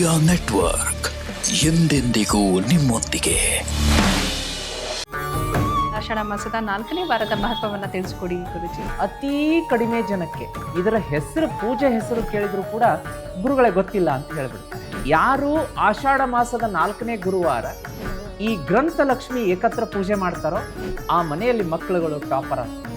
Media network ಎಂದೆಂದಿಗೂ ನಿಮ್ಮೊಂದಿಗೆ. ಆಷಾಢ ಮಾಸದ 4ನೇ ವಾರದ ಮಹತ್ವವನ್ನು ತಿಳಿಸ್ಕೊಡಿ ಗುರುಜಿ. ಅತೀ ಕಡಿಮೆ ಜನಕ್ಕೆ ಇದರ ಹೆಸರು, ಪೂಜೆ ಹೆಸರು ಕೇಳಿದ್ರು ಕೂಡ ಗುರುಗಳೇ ಗೊತ್ತಿಲ್ಲ ಅಂತ ಹೇಳ್ಬಿಡ್ತಾರೆ. ಯಾರು ಆಷಾಢ ಮಾಸದ 4ನೇ ಗುರುವಾರ ಈ ಗ್ರಂಥ ಲಕ್ಷ್ಮಿ ಏಕತ್ರ ಪೂಜೆ ಮಾಡ್ತಾರೋ ಆ ಮನೆಯಲ್ಲಿ ಮಕ್ಕಳುಗಳು ಟಾಪರ್ ಆಗ್ತಾರೆ.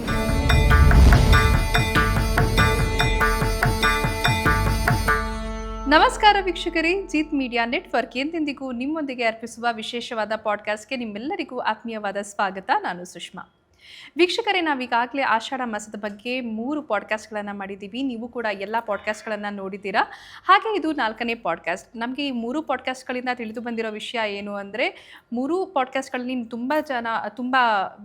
ನಮಸ್ಕಾರ ವೀಕ್ಷಕರೇ, ಜೀತ್ ಮೀಡಿಯಾ ನೆಟ್ವರ್ಕ್ ಎಂದೆಂದಿಗೂ ನಿಮ್ಮೊಂದಿಗೆ ಅರ್ಪಿಸುವ ವಿಶೇಷವಾದ ಪಾಡ್ಕಾಸ್ಟ್ಗೆ ನಿಮ್ಮೆಲ್ಲರಿಗೂ ಆತ್ಮೀಯವಾದ ಸ್ವಾಗತ. ನಾನು ಸುಷ್ಮಾ. ವೀಕ್ಷಕರೇ, ನಾವೀಗಾಗಲೇ ಆಷಾಢ ಮಾಸದ ಬಗ್ಗೆ 3 ಪಾಡ್ಕಾಸ್ಟ್ಗಳನ್ನು ಮಾಡಿದ್ದೀವಿ. ನೀವು ಕೂಡ ಎಲ್ಲ ಪಾಡ್ಕಾಸ್ಟ್ಗಳನ್ನು ನೋಡಿದ್ದೀರಾ. ಹಾಗೆ ಇದು 4ನೇ ಪಾಡ್ಕಾಸ್ಟ್. ನಮಗೆ ಈ 3 ಪಾಡ್ಕಾಸ್ಟ್ಗಳಿಂದ ತಿಳಿದು ಬಂದಿರೋ ವಿಷಯ ಏನು ಅಂದರೆ, 3 ಪಾಡ್ಕಾಸ್ಟ್ಗಳಲ್ಲಿ ತುಂಬ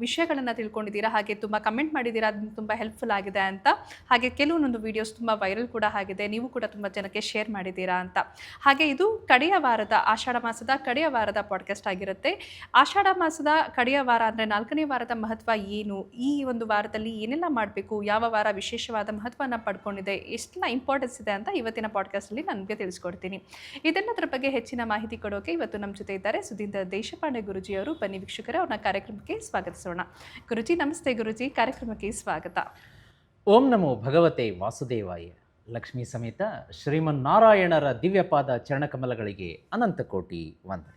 ವಿಷಯಗಳನ್ನು ತಿಳ್ಕೊಂಡಿದ್ದೀರಾ. ಹಾಗೆ ತುಂಬ ಕಮೆಂಟ್ ಮಾಡಿದ್ದೀರಾ, ಅದು ತುಂಬ ಹೆಲ್ಪ್ಫುಲ್ ಆಗಿದೆ ಅಂತ. ಹಾಗೆ ಕೆಲವೊಂದೊಂದು ವೀಡಿಯೋಸ್ ತುಂಬ ವೈರಲ್ ಕೂಡ ಆಗಿದೆ, ನೀವು ಕೂಡ ತುಂಬ ಜನಕ್ಕೆ ಶೇರ್ ಮಾಡಿದ್ದೀರಾ ಅಂತ. ಹಾಗೆ ಇದು ಕಡೆಯ ವಾರದ, ಆಷಾಢ ಮಾಸದ ಕಡೆಯ ವಾರದ ಪಾಡ್ಕಾಸ್ಟ್ ಆಗಿರುತ್ತೆ. ಆಷಾಢ ಮಾಸದ ಕಡೆಯ ವಾರ ಅಂದರೆ 4ನೇ ವಾರದ ಮಹತ್ವ ಏನು, ಈ ಒಂದು ವಾರದಲ್ಲಿ ಏನೆಲ್ಲ ಮಾಡಬೇಕು, ಯಾವ ವಾರ ವಿಶೇಷವಾದ ಮಹತ್ವವನ್ನು ಪಡ್ಕೊಂಡಿದೆ, ಎಷ್ಟೆಲ್ಲ ಇಂಪಾರ್ಟೆನ್ಸ್ ಇದೆ ಅಂತ ಇವತ್ತಿನ ಪಾಡ್ಕಾಸ್ಟಲ್ಲಿ ನನಗೆ ತಿಳಿಸ್ಕೊಡ್ತೀನಿ. ಇದೆಲ್ಲದರ ಬಗ್ಗೆ ಹೆಚ್ಚಿನ ಮಾಹಿತಿ ಕೊಡೋಕೆ ಇವತ್ತು ನಮ್ಮ ಜೊತೆ ಇದ್ದಾರೆ ಸುಧೀಂದ್ರ ದೇಶಪಾಂಡೆ ಗುರುಜಿಯವರು. ಬನ್ನಿ ವೀಕ್ಷಕರೇ, ಅವ್ರನ್ನ ಕಾರ್ಯಕ್ರಮಕ್ಕೆ ಸ್ವಾಗತಿಸೋಣ. ಗುರುಜಿ ನಮಸ್ತೆ. ಗುರುಜಿ, ಕಾರ್ಯಕ್ರಮಕ್ಕೆ ಸ್ವಾಗತ. ಓಂ ನಮೋ ಭಗವತೆ ವಾಸುದೇವಾಯ. ಲಕ್ಷ್ಮೀ ಸಮೇತ ಶ್ರೀಮನ್ನಾರಾಯಣರ ದಿವ್ಯಪಾದ ಚರಣಕಮಲಗಳಿಗೆ ಅನಂತ ಕೋಟಿ ವಂದನೆ.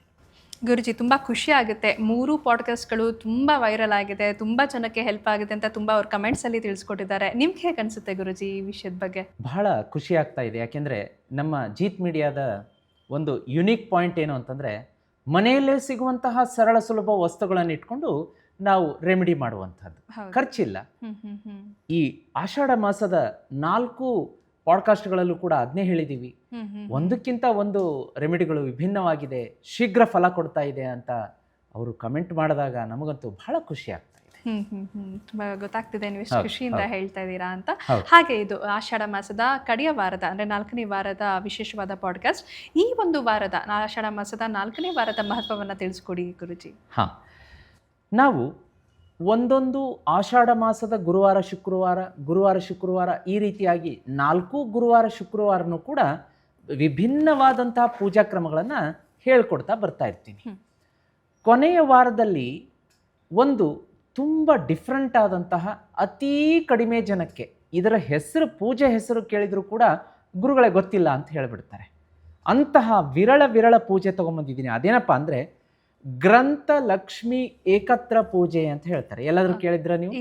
ಗುರುಜಿ, ತುಂಬ ಖುಷಿ ಆಗುತ್ತೆ. 3 ಪಾಡ್ಕಾಸ್ಟ್ಗಳು ತುಂಬ ವೈರಲ್ ಆಗಿದೆ, ತುಂಬ ಜನಕ್ಕೆ ಹೆಲ್ಪ್ ಆಗಿದೆ ಅಂತ ತುಂಬ ಅವ್ರ ಕಮೆಂಟ್ಸಲ್ಲಿ ತಿಳಿಸ್ಕೊಟ್ಟಿದ್ದಾರೆ. ನಿಮ್ಗೆ ಹೇಗೆ ಅನಿಸುತ್ತೆ ಗುರುಜಿ ಈ ವಿಷಯದ ಬಗ್ಗೆ? ಬಹಳ ಖುಷಿ ಆಗ್ತಾ ಇದೆ. ಯಾಕೆಂದರೆ ನಮ್ಮ ಜೀತ್ ಮೀಡಿಯಾದ ಒಂದು ಯುನೀಕ್ ಪಾಯಿಂಟ್ ಏನು ಅಂತಂದರೆ, ಮನೆಯಲ್ಲೇ ಸಿಗುವಂತಹ ಸರಳ ಸುಲಭ ವಸ್ತುಗಳನ್ನು ಇಟ್ಕೊಂಡು ನಾವು ರೆಮಿಡಿ ಮಾಡುವಂಥದ್ದು, ಖರ್ಚಿಲ್ಲ. ಈ ಆಷಾಢ ಮಾಸದ 4 ಪಾಡ್ಕಾಸ್ಟ್ಗಳಲ್ಲೂ ಕೂಡ ಅದನ್ನೇ ಹೇಳಿದ್ದೀವಿ. ಒಂದಕ್ಕಿಂತ ಒಂದು ರೆಮಿಡಿಗಳು ವಿಭಿನ್ನವಾಗಿದೆ, ಶೀಘ್ರ ಫಲ ಕೊಡ್ತಾ ಇದೆ ಅಂತ ಅವರು ಕಮೆಂಟ್ ಮಾಡಿದಾಗ ನಮಗಂತೂ ಬಹಳ ಖುಷಿ ಆಗ್ತಾ ಇದೆ. ತುಂಬಾ ಗೊತ್ತಾಗ್ತಿದೆ ನೀವು ಎಷ್ಟು ಖುಷಿಯಿಂದ ಹೇಳ್ತಾ ಇದ್ದೀರಾ ಅಂತ. ಹಾಗೆ ಇದು ಆಷಾಢ ಮಾಸದ ಕಡೆಯ ವಾರದ ಅಂದರೆ 4ನೇ ವಾರದ ವಿಶೇಷವಾದ ಪಾಡ್ಕಾಸ್ಟ್. ಈ ಒಂದು ವಾರದ ಆಷಾಢ ಮಾಸದ 4ನೇ ವಾರದ ಮಹತ್ವವನ್ನು ತಿಳಿಸ್ಕೊಡಿ ಗುರುಜಿ. ನಾವು ಒಂದೊಂದು ಆಷಾಢ ಮಾಸದ ಗುರುವಾರ ಶುಕ್ರವಾರ ಈ ರೀತಿಯಾಗಿ 4 ಗುರುವಾರ ಶುಕ್ರವಾರನೂ ಕೂಡ ವಿಭಿನ್ನವಾದಂತಹ ಪೂಜಾ ಕ್ರಮಗಳನ್ನು ಹೇಳ್ಕೊಡ್ತಾ ಬರ್ತಾ ಇರ್ತೀನಿ. ಕೊನೆಯ ವಾರದಲ್ಲಿ ಒಂದು ತುಂಬ ಡಿಫ್ರೆಂಟ್ ಆದಂತಹ ಅತೀ ಕಡಿಮೆ ಜನಕ್ಕೆ ಇದರ ಹೆಸರು, ಪೂಜೆ ಹೆಸರು ಕೇಳಿದರೂ ಕೂಡ ಗುರುಗಳೇ ಗೊತ್ತಿಲ್ಲ ಅಂತ ಹೇಳಿಬಿಡ್ತಾರೆ. ಅಂತಹ ವಿರಳ ಪೂಜೆ ತೊಗೊಂಬಂದಿದ್ದೀನಿ. ಅದೇನಪ್ಪ ಅಂದರೆ ಗ್ರಂಥ ಲಕ್ಷ್ಮಿ ಏಕತ್ರ ಪೂಜೆ ಅಂತ ಹೇಳ್ತಾರೆ. ಎಲ್ಲಾದರೂ ಕೇಳಿದ್ರ ನೀವು?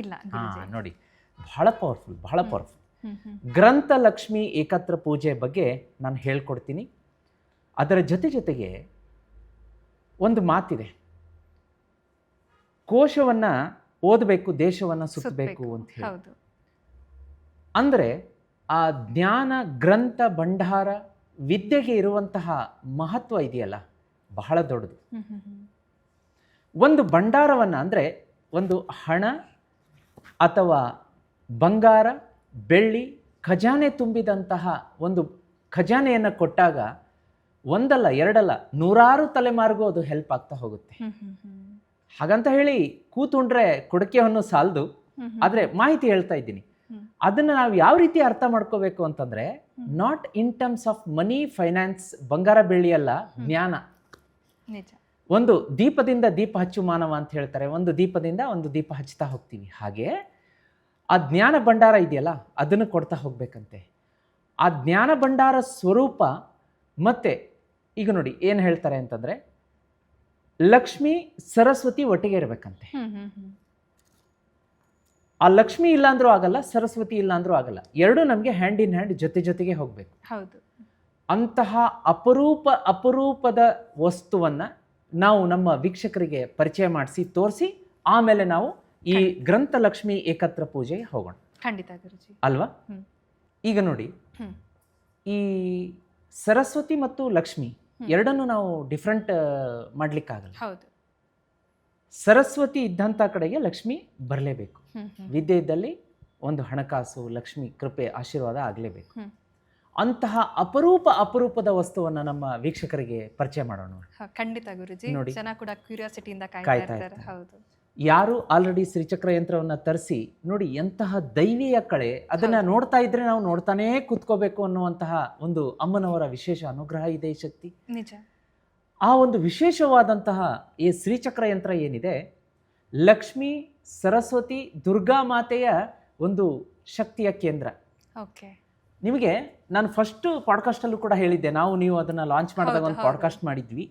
ನೋಡಿ, ಬಹಳ ಪವರ್ಫುಲ್. ಗ್ರಂಥ ಲಕ್ಷ್ಮಿ ಏಕತ್ರ ಪೂಜೆ ಬಗ್ಗೆ ನಾನು ಹೇಳ್ಕೊಡ್ತೀನಿ. ಅದರ ಜೊತೆಗೆ ಒಂದು ಮಾತಿದೆ, ಕೋಶವನ್ನು ಓದಬೇಕು, ದೇಶವನ್ನು ಸುತ್ತಬೇಕು ಅಂತ ಹೇಳಿ. ಅಂದರೆ ಆ ಜ್ಞಾನ ಗ್ರಂಥ ಭಂಡಾರ ವಿದ್ಯೆಗೆ ಇರುವಂತಹ ಮಹತ್ವ ಇದೆಯಲ್ಲ, ಬಹಳ ದೊಡ್ಡದು. ಒಂದು ಭಂಡಾರವನ್ನು ಅಂದರೆ ಒಂದು ಹಣ ಅಥವಾ ಬಂಗಾರ, ಬೆಳ್ಳಿ, ಖಜಾನೆ ತುಂಬಿದಂತಹ ಒಂದು ಖಜಾನೆಯನ್ನು ಕೊಟ್ಟಾಗ ಒಂದಲ್ಲ ಎರಡಲ್ಲ 100 ತಲೆಮಾರಿಗೂ ಅದು ಹೆಲ್ಪ್ ಆಗ್ತಾ ಹೋಗುತ್ತೆ. ಹಾಗಂತ ಹೇಳಿ ಕೂತುಂಡ್ರೆ ಕೊಡಕೆಯನ್ನು ಸಾಲದು. ಆದರೆ ಮಾಹಿತಿ ಹೇಳ್ತಾ ಇದ್ದೀನಿ. ಅದನ್ನು ನಾವು ಯಾವ ರೀತಿ ಅರ್ಥ ಮಾಡ್ಕೋಬೇಕು ಅಂತಂದರೆ, not in terms of money, finance, ಬಂಗಾರ ಬೆಳ್ಳಿ ಅಲ್ಲ, ಜ್ಞಾನ. ಒಂದು ದೀಪದಿಂದ ದೀಪ ಹಚ್ಚು ಮಾನವ ಅಂತ ಹೇಳ್ತಾರೆ. ಒಂದು ದೀಪದಿಂದ ಒಂದು ದೀಪ ಹಚ್ತಾ ಹೋಗ್ತೀವಿ. ಹಾಗೆ ಆ ಜ್ಞಾನ ಭಂಡಾರ ಇದೆಯಲ್ಲ, ಅದನ್ನು ಕೊಡ್ತಾ ಹೋಗ್ಬೇಕಂತೆ. ಆ ಜ್ಞಾನ ಭಂಡಾರ ಸ್ವರೂಪ ಮತ್ತೆ ಈಗ ನೋಡಿ ಏನು ಹೇಳ್ತಾರೆ ಅಂತಂದರೆ, ಲಕ್ಷ್ಮಿ ಸರಸ್ವತಿ ಒಟ್ಟಿಗೆ ಇರಬೇಕಂತೆ. ಆ ಲಕ್ಷ್ಮಿ ಇಲ್ಲ ಅಂದ್ರೂ ಆಗಲ್ಲ, ಸರಸ್ವತಿ ಇಲ್ಲ ಅಂದ್ರೂ ಆಗಲ್ಲ, ಎರಡೂ ನಮಗೆ ಹ್ಯಾಂಡ್ ಇನ್ ಹ್ಯಾಂಡ್ ಜೊತೆಗೆ ಹೋಗಬೇಕು. ಅಂತಹ ಅಪರೂಪದ ವಸ್ತುವನ್ನು ನಾವು ನಮ್ಮ ವೀಕ್ಷಕರಿಗೆ ಪರಿಚಯ ಮಾಡಿಸಿ ತೋರಿಸಿ ಆಮೇಲೆ ನಾವು ಈ ಗ್ರಂಥ ಲಕ್ಷ್ಮಿ ಏಕತ್ರ ಪೂಜೆಗೆ ಹೋಗೋಣ. ಖಂಡಿತ ಗುರುಜಿ, ಅಲ್ವಾ? ಈಗ ನೋಡಿ, ಈ ಸರಸ್ವತಿ ಮತ್ತು ಲಕ್ಷ್ಮಿ ಎರಡನ್ನು ನಾವು ಡಿಫ್ರೆಂಟ್ ಮಾಡ್ಲಿಕ್ಕಾಗಲ್ಲ. ಸರಸ್ವತಿ ಇದ್ದಂಥ ಕಡೆಗೆ ಲಕ್ಷ್ಮಿ ಬರಲೇಬೇಕು. ವಿದ್ಯೆ ಇದ್ದಲ್ಲಿ ಒಂದು ಹಣಕಾಸು, ಲಕ್ಷ್ಮಿ ಕೃಪೆ, ಆಶೀರ್ವಾದ ಆಗಲೇಬೇಕು. ಅಂತಹ ಅಪರೂಪದ ವಸ್ತುವನ್ನ ನಮ್ಮ ವೀಕ್ಷಕರಿಗೆ ಪರಿಚಯ ಮಾಡೋಣ. ಖಂಡಿತ ಗುರುಜಿ, ಜನ ಕೂಡ ಕ್ಯೂರಿಯಾಸಿಟಿಯಿಂದ ಕಾಯ್ತಾ ಇರ್ತಾರೆ. ಹೌದು, ಯಾರು ಆಲ್ರೆಡಿ ಶ್ರೀಚಕ್ರ ಯಂತ್ರವನ್ನು ತರಿಸಿ ನೋಡಿ, ಎಂತಹ ದೈವೀಯ ಕಳೆ, ಅದನ್ನು ನೋಡ್ತಾ ಇದ್ರೆ ನಾವು ನೋಡ್ತಾನೇ ಕೂತ್ಕೋಬೇಕು ಅನ್ನುವಂತಹ ಒಂದು ಅಮ್ಮನವರ ವಿಶೇಷ ಅನುಗ್ರಹ ಇದೆ. ಈ ಶಕ್ತಿ ನಿಜ. ಆ ಒಂದು ವಿಶೇಷವಾದಂತಹ ಈ ಶ್ರೀಚಕ್ರ ಯಂತ್ರ ಏನಿದೆ, ಲಕ್ಷ್ಮಿ, ಸರಸ್ವತಿ, ದುರ್ಗಾ ಮಾತೆಯ ಒಂದು ಶಕ್ತಿಯ ಕೇಂದ್ರ. ಓಕೆ. ನಿಮಗೆ ನಾನು ಫಸ್ಟ್ ಪಾಡ್ಕಾಸ್ಟಲ್ಲೂ ಕೂಡ ಹೇಳಿದ್ದೆ, ನೀವು ಅದನ್ನು ಲಾಂಚ್ ಮಾಡಿದಾಗ ಒಂದು ಪಾಡ್ಕಾಸ್ಟ್ ಮಾಡಿದ್ವಿ,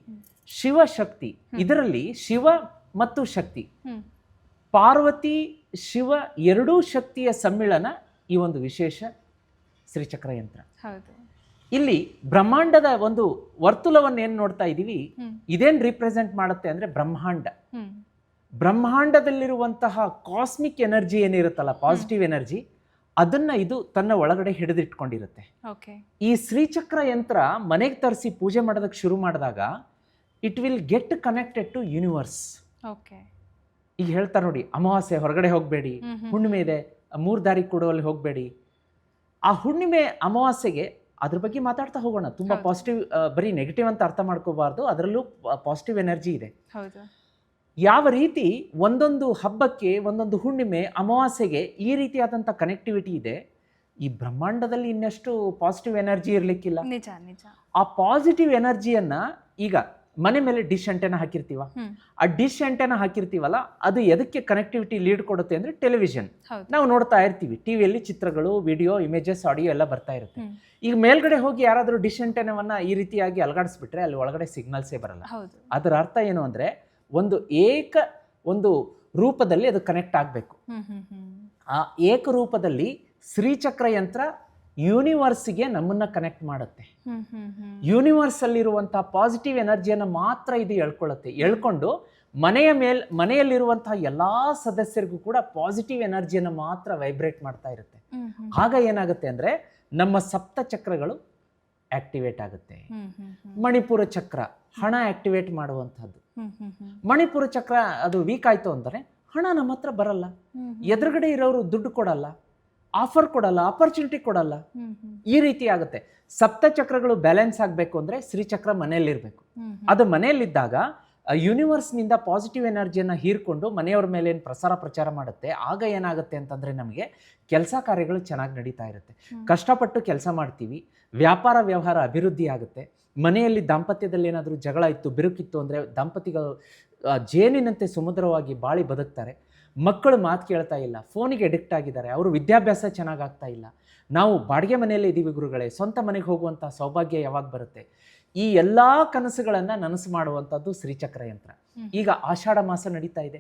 ಶಿವಶಕ್ತಿ. ಇದರಲ್ಲಿ ಶಿವ ಮತ್ತು ಶಕ್ತಿ, ಪಾರ್ವತಿ ಶಿವ ಎರಡೂ ಶಕ್ತಿಯ ಸಮ್ಮಿಳನ ಈ ಒಂದು ವಿಶೇಷ ಶ್ರೀಚಕ್ರ ಯಂತ್ರ. ಇಲ್ಲಿ ಬ್ರಹ್ಮಾಂಡದ ಒಂದು ವರ್ತುಲವನ್ನು ಏನು ನೋಡ್ತಾ ಇದ್ದೀವಿ, ಇದೇನು ರಿಪ್ರೆಸೆಂಟ್ ಮಾಡುತ್ತೆ ಅಂದರೆ ಬ್ರಹ್ಮಾಂಡ. ಬ್ರಹ್ಮಾಂಡದಲ್ಲಿರುವಂತಹ ಕಾಸ್ಮಿಕ್ ಎನರ್ಜಿ ಏನಿರುತ್ತಲ್ಲ, ಪಾಸಿಟಿವ್ ಎನರ್ಜಿ, ಅದನ್ನ ಇದು ತನ್ನ ಒಳಗಡೆ ಹಿಡಿದಿಟ್ಕೊಂಡಿರುತ್ತೆ. ಈ ಶ್ರೀಚಕ್ರ ಯಂತ್ರ ಮನೆಗೆ ತರಿಸಿ ಪೂಜೆ ಮಾಡೋದಕ್ಕೆ ಶುರು ಮಾಡಿದಾಗ it will get connected to universe. ಈಗ ಹೇಳ್ತಾರೆ ನೋಡಿ, ಅಮಾವಾಸ್ಯೆ ಹೊರಗಡೆ ಹೋಗಬೇಡಿ, ಹುಣ್ಣಿಮೆ ಇದೆ 3 ದಾರಿ ಕೊಡುವಲ್ಲಿ ಹೋಗಬೇಡಿ. ಆ ಹುಣ್ಣಿಮೆ ಅಮಾವಾಸ್ಯೆಗೆ ಅದ್ರ ಬಗ್ಗೆ ಮಾತಾಡ್ತಾ ಹೋಗೋಣ. ತುಂಬಾ ಪಾಸಿಟಿವ್, ಬರೀ ನೆಗೆಟಿವ್ ಅಂತ ಅರ್ಥ ಮಾಡ್ಕೋಬಾರ್ದು, ಅದರಲ್ಲೂ ಪಾಸಿಟಿವ್ ಎನರ್ಜಿ ಇದೆ. ಯಾವ ರೀತಿ ಒಂದೊಂದು ಹಬ್ಬಕ್ಕೆ, ಒಂದೊಂದು ಹುಣ್ಣಿಮೆ, ಅಮಾವಾಸ್ಯೆಗೆ ಈ ರೀತಿಯಾದಂಥ ಕನೆಕ್ಟಿವಿಟಿ ಇದೆ, ಈ ಬ್ರಹ್ಮಾಂಡದಲ್ಲಿ ಇನ್ನಷ್ಟು ಪಾಸಿಟಿವ್ ಎನರ್ಜಿ ಇರಲಿಕ್ಕಿಲ್ಲ. ಆ ಪಾಸಿಟಿವ್ ಎನರ್ಜಿಯನ್ನ ಈಗ ಮನೆ ಮೇಲೆ ಡಿಶ್ ಆಂಟೆನಾ ಹಾಕಿರ್ತೀವ, ಆ ಡಿಶ್ ಆಂಟೆನಾ ಹಾಕಿರ್ತೀವಲ್ಲ, ಅದು ಎದಕ್ಕೆ ಕನೆಕ್ಟಿವಿಟಿ ಲೀಡ್ ಕೊಡುತ್ತೆ ಅಂದ್ರೆ ಟೆಲಿವಿಷನ್. ನಾವು ನೋಡ್ತಾ ಇರ್ತೀವಿ, ಟಿವಿಯಲ್ಲಿ ಚಿತ್ರಗಳು, ವಿಡಿಯೋ, ಇಮೇಜಸ್, ಆಡಿಯೋ ಎಲ್ಲ ಬರ್ತಾ ಇರುತ್ತೆ. ಈಗ ಮೇಲ್ಗಡೆ ಹೋಗಿ ಯಾರಾದರೂ ಡಿಶ್ ಆಂಟೆನಾವನ್ನ ಈ ರೀತಿಯಾಗಿ ಅಲಗಾಡಿಸ್ಬಿಟ್ರೆ ಅಲ್ಲಿ ಒಳಗಡೆ ಸಿಗ್ನಲ್ಸೇ ಬರಲ್ಲ. ಅದರ ಅರ್ಥ ಏನು ಅಂದ್ರೆ ಒಂದು ಒಂದು ರೂಪದಲ್ಲಿ ಅದು ಕನೆಕ್ಟ್ ಆಗಬೇಕು. ಆ ಏಕರೂಪದಲ್ಲಿ ಶ್ರೀಚಕ್ರ ಯಂತ್ರ ಯೂನಿವರ್ಸ್ಗೆ ನಮ್ಮನ್ನ ಕನೆಕ್ಟ್ ಮಾಡುತ್ತೆ. ಯೂನಿವರ್ಸ್ ಅಲ್ಲಿರುವಂತಹ ಪಾಸಿಟಿವ್ ಎನರ್ಜಿಯನ್ನು ಮಾತ್ರ ಇದು ಎಳ್ಕೊಳ್ಳುತ್ತೆ. ಎಳ್ಕೊಂಡು ಮನೆಯಲ್ಲಿರುವಂತಹ ಎಲ್ಲಾ ಸದಸ್ಯರಿಗೂ ಕೂಡ ಪಾಸಿಟಿವ್ ಎನರ್ಜಿಯನ್ನು ಮಾತ್ರ ವೈಬ್ರೇಟ್ ಮಾಡ್ತಾ ಇರುತ್ತೆ. ಆಗ ಏನಾಗುತ್ತೆ ಅಂದ್ರೆ ನಮ್ಮ ಸಪ್ತ ಚಕ್ರಗಳು ಆಕ್ಟಿವೇಟ್ ಆಗುತ್ತೆ. ಮಣಿಪುರ ಚಕ್ರ ಹಣ ಆಕ್ಟಿವೇಟ್ ಮಾಡುವಂತಹದ್ದು. ಮಣಿಪುರ ಚಕ್ರ ಅದು ವೀಕ್ ಆಯ್ತು ಅಂದರೆ ಹಣ ನಮ್ಮ ಹತ್ರ ಬರಲ್ಲ, ಎದುರುಗಡೆ ಇರೋರು ದುಡ್ಡು ಕೊಡಲ್ಲ, ಆಫರ್ ಕೊಡಲ್ಲ, ಆಪರ್ಚುನಿಟಿ ಕೊಡಲ್ಲ. ಈ ರೀತಿ ಆಗುತ್ತೆ. ಸಪ್ತ ಚಕ್ರಗಳು ಬ್ಯಾಲೆನ್ಸ್ ಆಗಬೇಕು ಅಂದ್ರೆ ಶ್ರೀಚಕ್ರ ಮನೆಯಲ್ಲಿರ್ಬೇಕು. ಅದು ಮನೆಯಲ್ಲಿದ್ದಾಗ ಯೂನಿವರ್ಸ್ನಿಂದ ಪಾಸಿಟಿವ್ ಎನರ್ಜಿಯನ್ನು ಹೀರ್ಕೊಂಡು ಮನೆಯವ್ರ ಮೇಲೆ ಏನು ಪ್ರಚಾರ ಮಾಡುತ್ತೆ. ಆಗ ಏನಾಗುತ್ತೆ ಅಂತಂದ್ರೆ ನಮಗೆ ಕೆಲಸ ಕಾರ್ಯಗಳು ಚೆನ್ನಾಗಿ ನಡೀತಾ ಇರುತ್ತೆ. ಕಷ್ಟಪಟ್ಟು ಕೆಲಸ ಮಾಡ್ತೀವಿ, ವ್ಯಾಪಾರ ವ್ಯವಹಾರ ಅಭಿವೃದ್ಧಿ ಆಗುತ್ತೆ. ಮನೆಯಲ್ಲಿ ದಾಂಪತ್ಯದಲ್ಲಿ ಏನಾದರೂ ಜಗಳ ಇತ್ತು, ಬಿರುಕಿತ್ತು ಅಂದರೆ ದಂಪತಿಗಳು ಜೇನಿನಂತೆ ಸುಮಧುರವಾಗಿ ಬಾಳಿ ಬದುಕ್ತಾರೆ. ಮಕ್ಕಳು ಮಾತು ಕೇಳ್ತಾ ಇಲ್ಲ, ಫೋನಿಗೆ ಅಡಿಕ್ಟ್ ಆಗಿದ್ದಾರೆ, ಅವರು ವಿದ್ಯಾಭ್ಯಾಸ ಚೆನ್ನಾಗಾಗ್ತಾ ಇಲ್ಲ. ನಾವು ಬಾಡಿಗೆ ಮನೆಯಲ್ಲಿ ಇದ್ದೀವಿ ಗುರುಗಳೇ, ಸ್ವಂತ ಮನೆಗೆ ಹೋಗುವಂಥ ಸೌಭಾಗ್ಯ ಯಾವಾಗ ಬರುತ್ತೆ? ಈ ಎಲ್ಲ ಕನಸುಗಳನ್ನು ನನಸು ಮಾಡುವಂಥದ್ದು ಶ್ರೀಚಕ್ರ ಯಂತ್ರ. ಈಗ ಆಷಾಢ ಮಾಸ ನಡೀತಾ ಇದೆ.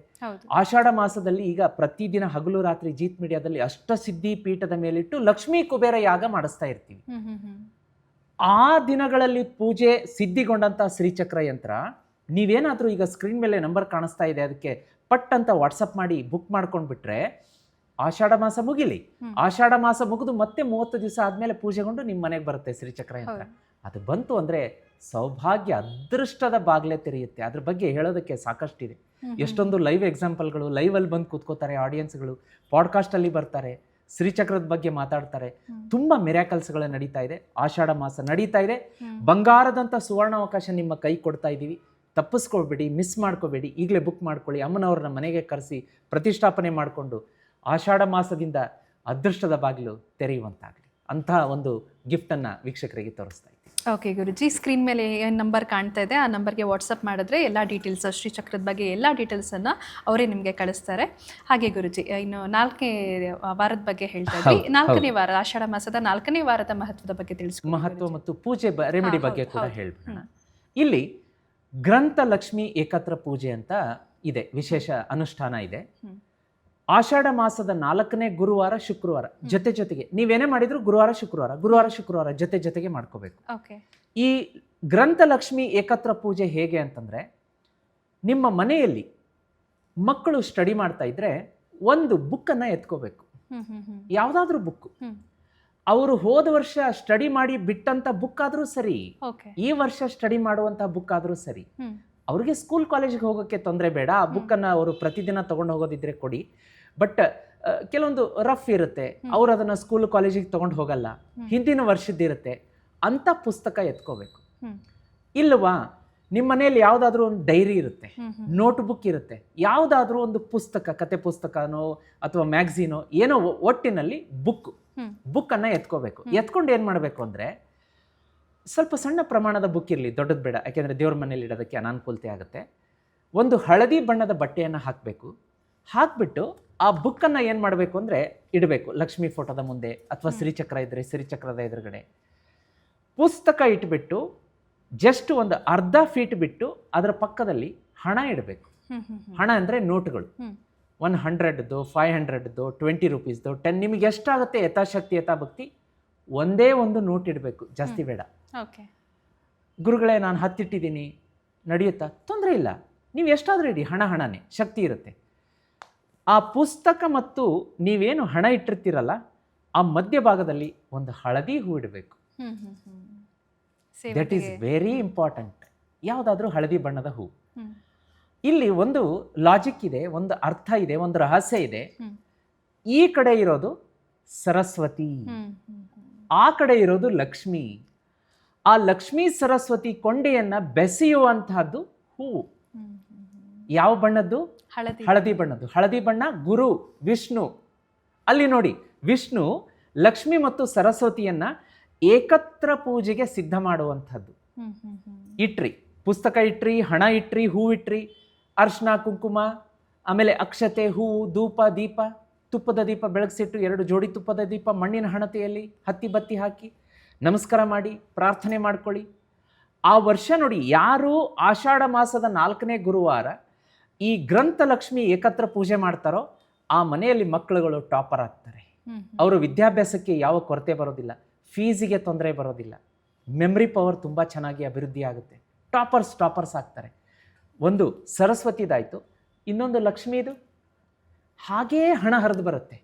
ಆಷಾಢ ಮಾಸದಲ್ಲಿ ಈಗ ಪ್ರತಿದಿನ ಹಗಲು ರಾತ್ರಿ ಜೀತ್ ಮೀಡಿಯಾದಲ್ಲಿ ಅಷ್ಟಸಿದ್ಧಿ ಪೀಠದ ಮೇಲಿಟ್ಟು ಲಕ್ಷ್ಮೀ ಕುಬೇರ ಯಾಗ ಮಾಡಿಸ್ತಾ ಇರ್ತೀವಿ. ಆ ದಿನಗಳಲ್ಲಿ ಪೂಜೆ ಸಿದ್ಧಿಗೊಂಡಂಥ ಶ್ರೀಚಕ್ರ ಯಂತ್ರ ನೀವೇನಾದರೂ ಈಗ ಸ್ಕ್ರೀನ್ ಮೇಲೆ ನಂಬರ್ ಕಾಣಿಸ್ತಾ ಇದೆ, ಅದಕ್ಕೆ ಪಟ್ ಅಂತ ವಾಟ್ಸಪ್ ಮಾಡಿ ಬುಕ್ ಮಾಡ್ಕೊಂಡ್ಬಿಟ್ರೆ ಆಷಾಢ ಮಾಸ ಮುಗಿಲಿ, ಆಷಾಢ ಮಾಸ ಮುಗಿದು ಮತ್ತೆ 30 ದಿವಸ ಆದ್ಮೇಲೆ ಪೂಜೆಗೊಂಡು ನಿಮ್ಮ ಮನೆಗೆ ಬರುತ್ತೆ ಶ್ರೀಚಕ್ರ ಯಂತ್ರ. ಅದು ಬಂತು ಅಂದ್ರೆ ಸೌಭಾಗ್ಯ, ಅದೃಷ್ಟದ ಬಾಗ್ಲೆ ತೆರೆಯುತ್ತೆ. ಅದ್ರ ಬಗ್ಗೆ ಹೇಳೋದಕ್ಕೆ ಸಾಕಷ್ಟಿದೆ. ಎಷ್ಟೊಂದು ಲೈವ್ ಎಕ್ಸಾಂಪಲ್ಗಳು, ಲೈವಲ್ಲಿ ಬಂದು ಕೂತ್ಕೋತಾರೆ ಆಡಿಯನ್ಸ್ಗಳು, ಪಾಡ್ಕಾಸ್ಟಲ್ಲಿ ಬರ್ತಾರೆ, ಶ್ರೀಚಕ್ರದ ಬಗ್ಗೆ ಮಾತಾಡ್ತಾರೆ. ತುಂಬಾ ಮಿರಾಕಲ್ಸ್ಗಳು ನಡೀತಾ ಇದೆ. ಆಷಾಢ ಮಾಸ ನಡೀತಾ ಇದೆ. ಬಂಗಾರದಂಥ ಸುವರ್ಣಾವಕಾಶ ನಿಮ್ಮ ಕೈ ಕೊಡ್ತಾ ಇದ್ದೀವಿ. ತಪ್ಪಿಸ್ಕೊಳ್ಬೇಡಿ, ಮಿಸ್ ಮಾಡ್ಕೋಬೇಡಿ. ಈಗಲೇ ಬುಕ್ ಮಾಡ್ಕೊಳ್ಳಿ. ಅಮ್ಮನವ್ರನ್ನ ಮನೆಗೆ ಕರೆಸಿ ಪ್ರತಿಷ್ಠಾಪನೆ ಮಾಡಿಕೊಂಡು ಆಷಾಢ ಮಾಸದಿಂದ ಅದೃಷ್ಟದ ಬಾಗಿಲು ತೆರೆಯುವಂತಾಗಲಿ ಅಂತಹ ಒಂದು ಗಿಫ್ಟನ್ನು ವೀಕ್ಷಕರಿಗೆ ತೋರಿಸ್ತಾ ಇದ್ದೀವಿ. ಓಕೆ ಗುರುಜಿ, ಸ್ಕ್ರೀನ್ ಮೇಲೆ ಏನು ನಂಬರ್ ಕಾಣ್ತಾ ಇದೆ ಆ ನಂಬರ್ಗೆ ವಾಟ್ಸಪ್ ಮಾಡಿದ್ರೆ ಎಲ್ಲ ಡೀಟೇಲ್ಸ್, ಶ್ರೀಚಕ್ರದ ಬಗ್ಗೆ ಎಲ್ಲ ಡೀಟೇಲ್ಸನ್ನು ಅವರೇ ನಿಮಗೆ ಕಳಿಸ್ತಾರೆ. ಹಾಗೆ ಗುರುಜಿ, ಇನ್ನು 4ನೇ ವಾರದ ಬಗ್ಗೆ ಹೇಳ್ತಾ ಇದ್ವಿ. 4ನೇ ವಾರ, ಆಷಾಢ ಮಾಸದ 4ನೇ ವಾರದ ಮಹತ್ವದ ಬಗ್ಗೆ ತಿಳಿಸ್ಕೊಡಿ. ಮಹತ್ವ ಮತ್ತು ಪೂಜೆ ರೆಮಿಡಿ ಬಗ್ಗೆ ಕೂಡ ಹೇಳ್ಬಿಡೋಣ. ಇಲ್ಲಿ ಗ್ರಂಥ ಲಕ್ಷ್ಮಿ ಏಕತ್ರ ಪೂಜೆ ಅಂತ ಇದೆ, ವಿಶೇಷ ಅನುಷ್ಠಾನ ಇದೆ. ಆಷಾಢ ಮಾಸದ 4ನೇ ಗುರುವಾರ, ಶುಕ್ರವಾರ ಜೊತೆಗೆ ನೀವೇನೇ ಮಾಡಿದ್ರು ಗುರುವಾರ ಶುಕ್ರವಾರ ಜೊತೆಗೆ ಮಾಡ್ಕೋಬೇಕು. ಈ ಗ್ರಂಥ ಲಕ್ಷ್ಮಿ ಏಕತ್ರ ಪೂಜೆ ಹೇಗೆ ಅಂತಂದ್ರೆ, ನಿಮ್ಮ ಮನೆಯಲ್ಲಿ ಮಕ್ಕಳು ಸ್ಟಡಿ ಮಾಡ್ತಾ ಇದ್ರೆ ಒಂದು ಬುಕ್ಕನ್ನು ಎತ್ಕೋಬೇಕು, ಯಾವುದಾದ್ರೂ ಬುಕ್. ಅವರು ಹೋದ ವರ್ಷ ಸ್ಟಡಿ ಮಾಡಿ ಬಿಟ್ಟಂತ ಬುಕ್ ಆದ್ರೂ ಸರಿ, ಈ ವರ್ಷ ಸ್ಟಡಿ ಮಾಡುವಂತ ಬುಕ್ ಆದ್ರೂ ಸರಿ. ಅವ್ರಿಗೆ ಸ್ಕೂಲ್ ಕಾಲೇಜಿಗೆ ಹೋಗೋಕ್ಕೆ ತೊಂದರೆ ಬೇಡ, ಆ ಬುಕ್ಕನ್ನು ಅವರು ಪ್ರತಿದಿನ ತಗೊಂಡು ಹೋಗೋದಿದ್ರೆ ಕೊಡಿ. ಬಟ್ ಕೆಲವೊಂದು ರಫ್ ಇರುತ್ತೆ, ಅವ್ರು ಅದನ್ನ ಸ್ಕೂಲ್ ಕಾಲೇಜಿಗೆ ತಗೊಂಡು ಹೋಗಲ್ಲ, ಹಿಂದಿನ ವರ್ಷದ್ದಿರುತ್ತೆ, ಅಂತ ಪುಸ್ತಕ ಎತ್ಕೋಬೇಕು. ಇಲ್ವಾ ನಿಮ್ಮ ಮನೆಯಲ್ಲಿ ಯಾವುದಾದ್ರೂ ಒಂದು ಡೈರಿ ಇರುತ್ತೆ, ನೋಟ್ಬುಕ್ ಇರುತ್ತೆ, ಯಾವುದಾದ್ರೂ ಒಂದು ಪುಸ್ತಕ, ಕತೆ ಪುಸ್ತಕನೋ ಅಥವಾ ಮ್ಯಾಗ್ಝೀನೋ ಏನೋ, ಒಟ್ಟಿನಲ್ಲಿ ಬುಕ್ಕನ್ನು ಎತ್ಕೋಬೇಕು. ಎತ್ಕೊಂಡು ಏನು ಮಾಡಬೇಕು ಅಂದರೆ, ಸ್ವಲ್ಪ ಸಣ್ಣ ಪ್ರಮಾಣದ ಬುಕ್ ಇರಲಿ, ದೊಡ್ಡದು ಬೇಡ, ಯಾಕೆಂದರೆ ದೇವ್ರ ಮನೇಲಿ ಇಡೋದಕ್ಕೆ ಅನಾನುಕೂಲತೆ ಆಗುತ್ತೆ. ಒಂದು ಹಳದಿ ಬಣ್ಣದ ಬಟ್ಟೆಯನ್ನು ಹಾಕಬೇಕು. ಹಾಕಿಬಿಟ್ಟು ಆ ಬುಕ್ಕನ್ನು ಏನು ಮಾಡಬೇಕು ಅಂದರೆ ಇಡಬೇಕು ಲಕ್ಷ್ಮೀ ಫೋಟೋದ ಮುಂದೆ, ಅಥವಾ ಶ್ರೀಚಕ್ರ ಇದ್ದರೆ ಶ್ರೀಚಕ್ರದ ಎದುರುಗಡೆ. ಪುಸ್ತಕ ಇಟ್ಬಿಟ್ಟು ಜಸ್ಟ್ ಒಂದು ಅರ್ಧ ಫೀಟ್ ಬಿಟ್ಟು ಅದರ ಪಕ್ಕದಲ್ಲಿ ಹಣ ಇಡಬೇಕು. ಹಣ ಅಂದರೆ ನೋಟುಗಳು, 100ದ್ದು, 500ದ್ದು, 20 ರೂಪೀಸ್ದು, 10, ನಿಮಗೆ ಎಷ್ಟಾಗುತ್ತೆ ಯಥಾಶಕ್ತಿ ಯಥಾಭಕ್ತಿ ಒಂದೇ ಒಂದು ನೋಟ್ ಇಡಬೇಕು, ಜಾಸ್ತಿ ಬೇಡ. ಗುರುಗಳೇ ನಾನು 10 ಇಟ್ಟಿದ್ದೀನಿ ನಡೆಯುತ್ತಾ? ತೊಂದರೆ ಇಲ್ಲ, ನೀವು ಎಷ್ಟಾದರೂ ಇಡಿ, ಹಣನೇ, ಶಕ್ತಿ ಇರುತ್ತೆ. ಆ ಪುಸ್ತಕ ಮತ್ತು ನೀವೇನು ಹಣ ಇಟ್ಟಿರ್ತೀರಲ್ಲ ಆ ಮಧ್ಯಭಾಗದಲ್ಲಿ ಒಂದು ಹಳದಿ ಹೂ ಇಡಬೇಕು. That is very important. ಯಾವುದಾದ್ರೂ ಹಳದಿ ಬಣ್ಣದ ಹೂ. ಇಲ್ಲಿ ಒಂದು ಲಾಜಿಕ್ ಇದೆ, ಒಂದು ಅರ್ಥ ಇದೆ, ಒಂದು ರಹಸ್ಯ ಇದೆ. ಈ ಕಡೆ ಇರೋದು ಸರಸ್ವತಿ, ಆ ಕಡೆ ಇರೋದು ಲಕ್ಷ್ಮಿ. ಆ ಲಕ್ಷ್ಮೀ ಸರಸ್ವತಿ ಕೊಂಡೆಯನ್ನ ಬೆಸೆಯುವಂತಹದ್ದು ಹೂವು. ಯಾವ ಬಣ್ಣದ್ದು? ಹಳದಿ ಬಣ್ಣದ್ದು. ಹಳದಿ ಬಣ್ಣ ಗುರು ವಿಷ್ಣು. ಅಲ್ಲಿ ನೋಡಿ, ವಿಷ್ಣು ಲಕ್ಷ್ಮಿ ಮತ್ತು ಸರಸ್ವತಿಯನ್ನ ಏಕತ್ರ ಪೂಜೆಗೆ ಸಿದ್ಧ ಮಾಡುವಂಥದ್ದು. ಇಟ್ರಿ, ಪುಸ್ತಕ ಇಟ್ರಿ, ಹಣ ಇಟ್ರಿ, ಹೂ ಇಟ್ರಿ, ಅರ್ಶಿನ ಕುಂಕುಮ, ಆಮೇಲೆ ಅಕ್ಷತೆ, ಹೂವು, ಧೂಪ, ದೀಪ, ತುಪ್ಪದ ದೀಪ ಬೆಳಗಿಸಿಟ್ಟು 2 ಜೋಡಿ ತುಪ್ಪದ ದೀಪ ಮಣ್ಣಿನ ಹಣತೆಯಲ್ಲಿ ಹತ್ತಿ ಬತ್ತಿ ಹಾಕಿ ನಮಸ್ಕಾರ ಮಾಡಿ ಪ್ರಾರ್ಥನೆ ಮಾಡ್ಕೊಳ್ಳಿ. ಆ ವರ್ಷ ನೋಡಿ, ಯಾರು ಆಷಾಢ ಮಾಸದ 4ನೇ ಗುರುವಾರ ಈ ಗ್ರಂಥ ಲಕ್ಷ್ಮಿ ಏಕತ್ರ ಪೂಜೆ ಮಾಡ್ತಾರೋ ಆ ಮನೆಯಲ್ಲಿ ಮಕ್ಕಳುಗಳು ಟಾಪರ್ ಆಗ್ತಾರೆ. ಅವರು ವಿದ್ಯಾಭ್ಯಾಸಕ್ಕೆ ಯಾವ ಕೊರತೆ ಬರೋದಿಲ್ಲ, ಫೀಸಿಗೆ ತೊಂದರೆ ಬರೋದಿಲ್ಲ, ಮೆಮ್ರಿ ಪವರ್ ತುಂಬ ಚೆನ್ನಾಗಿ ಅಭಿವೃದ್ಧಿ ಆಗುತ್ತೆ, ಟಾಪರ್ಸ್ ಆಗ್ತಾರೆ. ಒಂದು ಸರಸ್ವತಿದಾಯಿತು, ಇನ್ನೊಂದು ಲಕ್ಷ್ಮೀದು. ಹಾಗೇ ಹಣ ಹರಿದು ಬರುತ್ತೆ.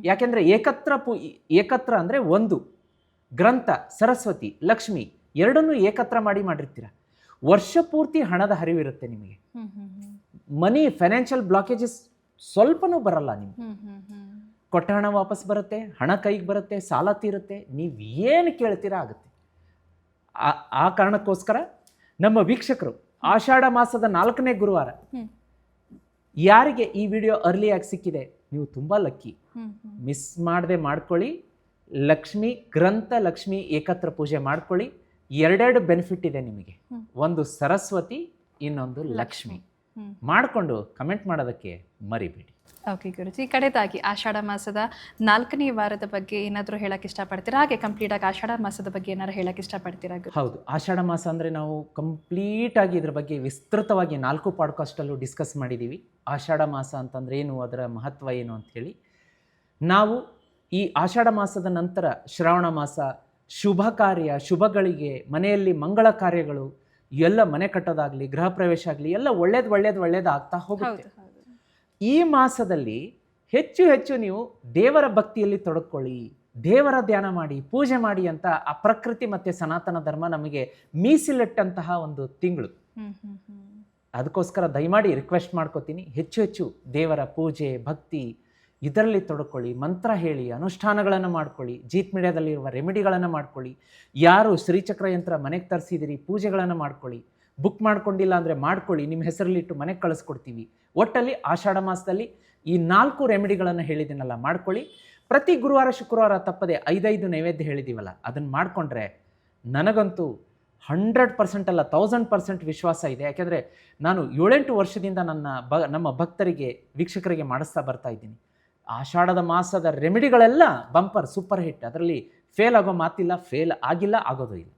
ಯಾಕೆಂದರೆ ಏಕತ್ರ ಅಂದರೆ ಒಂದು ಗ್ರಂಥ, ಸರಸ್ವತಿ, ಲಕ್ಷ್ಮಿ ಎರಡನ್ನೂ ಏಕತ್ರ ಮಾಡಿರ್ತೀರ. ವರ್ಷ ಪೂರ್ತಿ ಹಣದ ಹರಿವಿರುತ್ತೆ ನಿಮಗೆ. ಮನಿ ಫೈನಾನ್ಷಿಯಲ್ ಬ್ಲಾಕೇಜಸ್ ಸ್ವಲ್ಪನೂ ಬರಲ್ಲ. ನಿಮ್ಗೆ ಕೊಟ್ಟ ಹಣ ವಾಪಸ್ ಬರುತ್ತೆ, ಹಣ ಕೈಗೆ ಬರುತ್ತೆ, ಸಾಲ ತೀರುತ್ತೆ, ನೀವು ಏನು ಕೇಳ್ತೀರಾ ಆಗುತ್ತೆ. ಆ ಕಾರಣಕ್ಕೋಸ್ಕರ ನಮ್ಮ ವೀಕ್ಷಕರು ಆಷಾಢ ಮಾಸದ 4ನೇ ಗುರುವಾರ ಯಾರಿಗೆ ಈ ವಿಡಿಯೋ ಅರ್ಲಿಯಾಗಿ ಸಿಕ್ಕಿದೆ, ನೀವು ತುಂಬ ಲಕ್ಕಿ. ಮಿಸ್ ಮಾಡದೆ ಮಾಡ್ಕೊಳ್ಳಿ. ಲಕ್ಷ್ಮಿ ಗ್ರಂಥ ಲಕ್ಷ್ಮಿ ಏಕತ್ರ ಪೂಜೆ ಮಾಡ್ಕೊಳ್ಳಿ. 2 ಬೆನಿಫಿಟ್ ಇದೆ ನಿಮಗೆ, ಒಂದು ಸರಸ್ವತಿ, ಇನ್ನೊಂದು ಲಕ್ಷ್ಮಿ. ಮಾಡಿಕೊಂಡು ಕಮೆಂಟ್ ಮಾಡೋದಕ್ಕೆ ಮರಿಬೇಡಿ. ಓಕೆ ಗುರುಜಿ, ಕಡೆದಾಗಿ ಆಷಾಢ ಮಾಸದ 4ನೇ ವಾರದ ಬಗ್ಗೆ ಏನಾದರೂ ಹೇಳಕ್ಕೆ ಇಷ್ಟಪಡ್ತೀರಾ? ಹಾಗೆ ಕಂಪ್ಲೀಟ್ ಆಗಿ ಆಷಾಢ ಮಾಸದ ಬಗ್ಗೆ ಏನಾದ್ರು ಹೇಳಕ್ಕೆ ಇಷ್ಟಪಡ್ತೀರಾ? ಹೌದು, ಆಷಾಢ ಮಾಸ ಅಂದರೆ ನಾವು ಕಂಪ್ಲೀಟ್ ಆಗಿ ಇದ್ರ ಬಗ್ಗೆ ವಿಸ್ತೃತವಾಗಿ 4 ಪಾಡ್ಕಾಸ್ಟಲ್ಲೂ ಡಿಸ್ಕಸ್ ಮಾಡಿದ್ದೀವಿ. ಆಷಾಢ ಮಾಸ ಅಂತಂದ್ರೆ ಏನು, ಅದರ ಮಹತ್ವ ಏನು ಅಂತ ಹೇಳಿ. ನಾವು ಈ ಆಷಾಢ ಮಾಸದ ನಂತರ ಶ್ರಾವಣ ಮಾಸ, ಶುಭ ಕಾರ್ಯ, ಶುಭಗಳಿಗೆ, ಮನೆಯಲ್ಲಿ ಮಂಗಳ ಕಾರ್ಯಗಳು ಎಲ್ಲ, ಮನೆ ಕಟ್ಟೋದಾಗಲಿ, ಗೃಹ ಪ್ರವೇಶ ಆಗಲಿ, ಎಲ್ಲ ಒಳ್ಳೇದು ಆಗ್ತಾ ಹೋಗುತ್ತೆ. ಈ ಮಾಸದಲ್ಲಿ ಹೆಚ್ಚು ನೀವು ದೇವರ ಭಕ್ತಿಯಲ್ಲಿ ತೊಡಕೊಳ್ಳಿ, ದೇವರ ಧ್ಯಾನ ಮಾಡಿ, ಪೂಜೆ ಮಾಡಿ ಅಂತ ಆ ಪ್ರಕೃತಿ ಮತ್ತು ಸನಾತನ ಧರ್ಮ ನಮಗೆ ಮೀಸಲಿಟ್ಟಂತಹ ಒಂದು ತಿಂಗಳು. ಅದಕ್ಕೋಸ್ಕರ ದಯಮಾಡಿ ರಿಕ್ವೆಸ್ಟ್ ಮಾಡ್ಕೋತೀನಿ, ಹೆಚ್ಚು ದೇವರ ಪೂಜೆ, ಭಕ್ತಿ ಇದರಲ್ಲಿ ತೊಡಕೊಳ್ಳಿ. ಮಂತ್ರ ಹೇಳಿ, ಅನುಷ್ಠಾನಗಳನ್ನು ಮಾಡ್ಕೊಳ್ಳಿ, ಜೀತ್ ಮೀಡಿಯಾದಲ್ಲಿರುವ ರೆಮಿಡಿಗಳನ್ನು ಮಾಡ್ಕೊಳ್ಳಿ. ಯಾರು ಶ್ರೀಚಕ್ರ ಯಂತ್ರ ಮನೆಗೆ ತರಿಸಿದಿರಿ, ಪೂಜೆಗಳನ್ನು ಮಾಡ್ಕೊಳ್ಳಿ. ಬುಕ್ ಮಾಡ್ಕೊಂಡಿಲ್ಲ ಅಂದರೆ ಮಾಡ್ಕೊಳ್ಳಿ, ನಿಮ್ಮ ಹೆಸರಲ್ಲಿಟ್ಟು ಮನೆಗೆ ಕಳಿಸ್ಕೊಡ್ತೀವಿ. ಒಟ್ಟಲ್ಲಿ ಆಷಾಢ ಮಾಸದಲ್ಲಿ ಈ 4 ರೆಮಿಡಿಗಳನ್ನು ಹೇಳಿದ್ದೀನಲ್ಲ, ಮಾಡ್ಕೊಳ್ಳಿ. ಪ್ರತಿ ಗುರುವಾರ ಶುಕ್ರವಾರ ತಪ್ಪದೆ 5 ನೈವೇದ್ಯ ಹೇಳಿದ್ದೀವಲ್ಲ, ಅದನ್ನು ಮಾಡಿಕೊಂಡ್ರೆ ನನಗಂತೂ 100% ಅಲ್ಲ 1000% ವಿಶ್ವಾಸ ಇದೆ. ಯಾಕೆಂದರೆ ನಾನು 7-8 ವರ್ಷದಿಂದ ನಮ್ಮ ಭಕ್ತರಿಗೆ, ವೀಕ್ಷಕರಿಗೆ ಮಾಡಿಸ್ತಾ ಬರ್ತಾ ಇದ್ದೀನಿ. ಆಷಾಢದ ಮಾಸದ ರೆಮಿಡಿಗಳೆಲ್ಲ ಬಂಪರ್, ಸೂಪರ್ ಹಿಟ್. ಅದರಲ್ಲಿ ಫೇಲ್ ಆಗೋ ಮಾತಿಲ್ಲ, ಫೇಲ್ ಆಗಿಲ್ಲ, ಆಗೋದು ಇಲ್ಲ.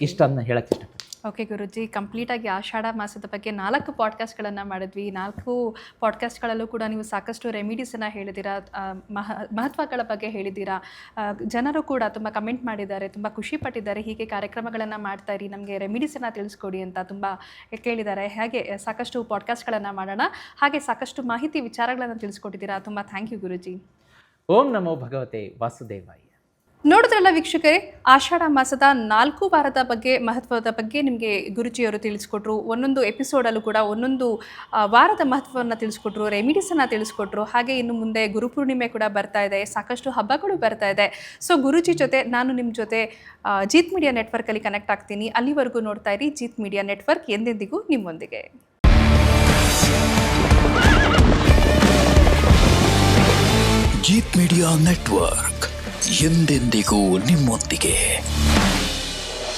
ಇಷ್ಟನ್ನು ಹೇಳಕ್ಕೆ ಇಷ್ಟಪಡ್ತೀನಿ. ಓಕೆ ಗುರುಜಿ, ಕಂಪ್ಲೀಟಾಗಿ ಆಷಾಢ ಮಾಸದ ಬಗ್ಗೆ 4 ಪಾಡ್ಕಾಸ್ಟ್ಗಳನ್ನು ಮಾಡಿದ್ವಿ. 4 ಪಾಡ್ಕಾಸ್ಟ್ಗಳಲ್ಲೂ ಕೂಡ ನೀವು ಸಾಕಷ್ಟು ರೆಮಿಡೀಸನ್ನು ಹೇಳಿದ್ದೀರಾ, ಮಹತ್ವಗಳ ಬಗ್ಗೆ ಹೇಳಿದ್ದೀರಾ. ಜನರು ಕೂಡ ತುಂಬ ಕಮೆಂಟ್ ಮಾಡಿದ್ದಾರೆ, ತುಂಬ ಖುಷಿ ಪಟ್ಟಿದ್ದಾರೆ. ಹೀಗೆ ಕಾರ್ಯಕ್ರಮಗಳನ್ನು ಮಾಡ್ತಾ ಇರಿ, ನಮಗೆ ರೆಮಿಡೀಸನ್ನು ತಿಳಿಸ್ಕೊಡಿ ಅಂತ ತುಂಬ ಕೇಳಿದ್ದಾರೆ. ಹಾಗೆ ಸಾಕಷ್ಟು ಪಾಡ್ಕಾಸ್ಟ್ಗಳನ್ನು ಮಾಡೋಣ. ಹಾಗೆ ಸಾಕಷ್ಟು ಮಾಹಿತಿ ವಿಚಾರಗಳನ್ನು ತಿಳಿಸ್ಕೊಟ್ಟಿದ್ದೀರಾ. ತುಂಬ ಥ್ಯಾಂಕ್ ಯು ಗುರುಜಿ. ಓಂ ನಮೋ ಭಗವತೆ ವಾಸುದೇವಾಯ. ನೋಡಿದ್ರಲ್ಲ ವೀಕ್ಷಕರೇ, ಆಷಾಢ ಮಾಸದ 4 ವಾರದ ಬಗ್ಗೆ, ಮಹತ್ವದ ಬಗ್ಗೆ ನಿಮಗೆ ಗುರುಜಿಯವರು ತಿಳಿಸ್ಕೊಟ್ರು. ಒಂದೊಂದು ಎಪಿಸೋಡಲ್ಲೂ ಕೂಡ ಒಂದೊಂದು ವಾರದ ಮಹತ್ವವನ್ನು ತಿಳಿಸ್ಕೊಟ್ರು, ರೆಮಿಡೀಸನ್ನು ತಿಳಿಸ್ಕೊಟ್ರು. ಹಾಗೆ ಇನ್ನು ಮುಂದೆ ಗುರುಪೂರ್ಣಿಮೆ ಕೂಡ ಬರ್ತಾ ಇದೆ, ಸಾಕಷ್ಟು ಹಬ್ಬಗಳು ಬರ್ತಾ ಇದೆ. ಸೊ ಗುರುಜಿ ಜೊತೆ ನಾನು ನಿಮ್ಮ ಜೊತೆ ಜೀತ್ ಮೀಡಿಯಾ ನೆಟ್ವರ್ಕಲ್ಲಿ ಕನೆಕ್ಟ್ ಆಗ್ತೀನಿ. ಅಲ್ಲಿವರೆಗೂ ನೋಡ್ತಾ ಇರಿ ಜೀತ್ ಮೀಡಿಯಾ ನೆಟ್ವರ್ಕ್, ಎಂದೆಂದಿಗೂ ನಿಮ್ಮೊಂದಿಗೆ. ಜೀತ್ ಮೀಡಿಯಾ ನೆಟ್ವರ್ಕ್ ಎಂದೆಂದಿಗೂ ನಿಮ್ಮೊಂದಿಗೆ.